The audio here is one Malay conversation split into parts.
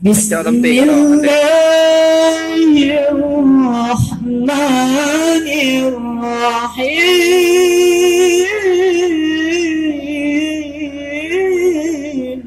Bismillahirrahmanirrahim.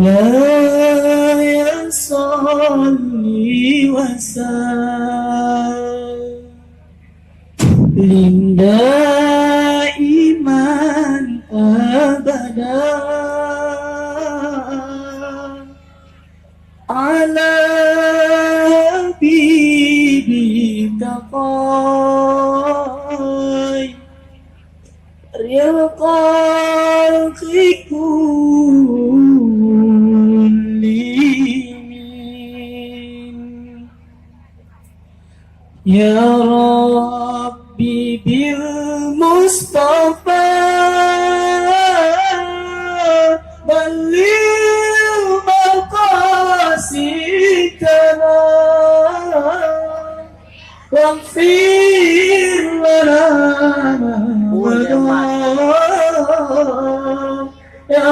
Ya salli wa sallim daiman abada ala bibika khairil khalqi kullihim. Ya Rabbi bil Mustafa balligh maqasidana waghfir lana ya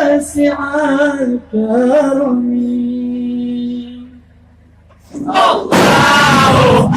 wasi'al karami. Allahu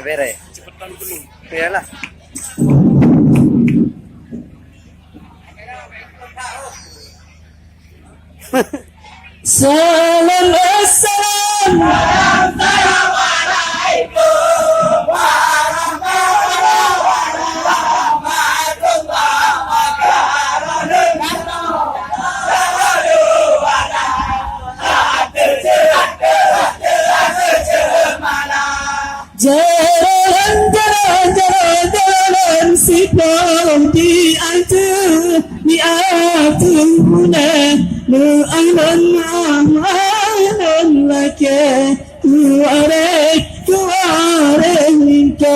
Bere. Cepetan penuh. Iyalah. Salam assalamualaikum warahmatullahi wabarakatuh. Jalan seperti itu niatuna mu'alan amalan laka kuarek minka.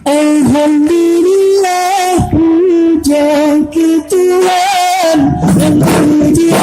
Alhamdulillah, puja Tuhan dan puji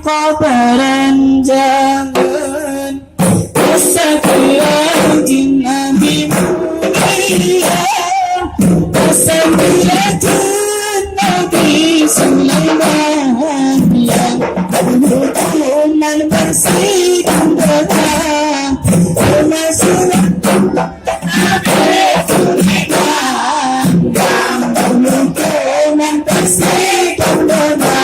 kabaran jangan Asakirajin Nabi mulia Asakirajin Nabi Sulaiman yang hukuman bersihkan dosa Termasuk Nabi Sulaiman yang hukuman bersihkan dosa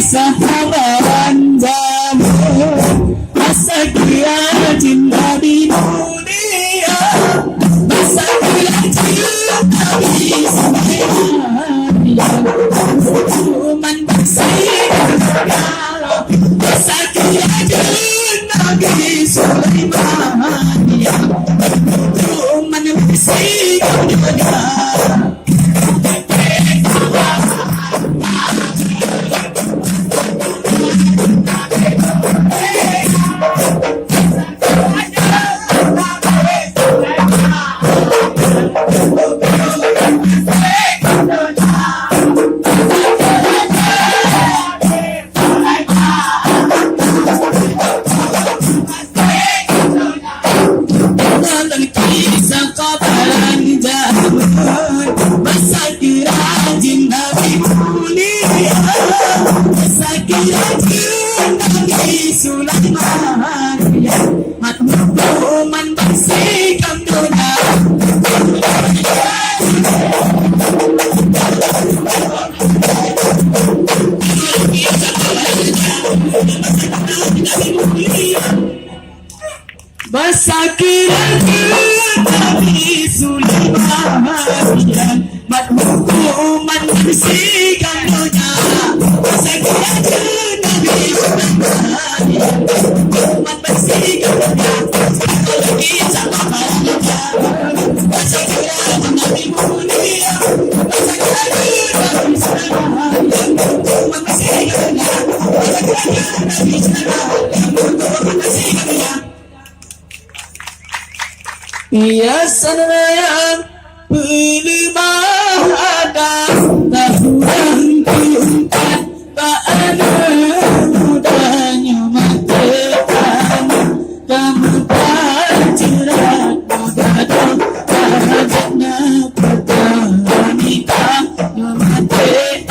sahabat jamu Asakirajin Nabi mulia Asakirajin Nabi Sulaiman hukuman bersihkan Asakirajin Nabi Sulaiman hukuman bersihkan Asakirajin Nabi mulia Asakirajin Nabi Sulaiman hukuman bersihkan dunia Asakirajin Nabi Sulaiman hukuman bersihkan dunia Asakirajin Nabi Sulaiman hukuman bersihkan dunia Asakirajin Nabi mulia Asakirajin Nabi Sulaiman hukuman bersihkan dunia Asakirajin Nabi Sulaiman hukuman bersihkan dunia Ya sayang Pelimah ada tahunan keempat tak ada mudahnya matikan kamu tak cerat mudah tahajatnya pertanita matikan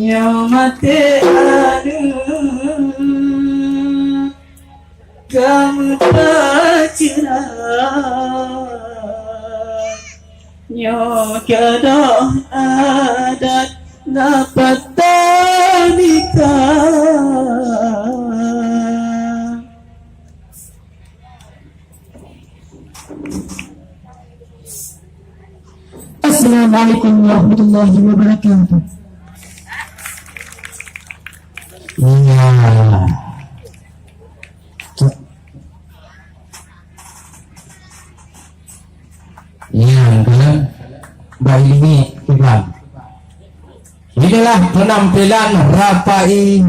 kamu mati ada kamu tak cerah nyokada adat dapat nikah. Assalamualaikum warahmatullahi wabarakatuh. Iya. Iya, kan? Baik ini Tuhan. Inilah penampilan Rapai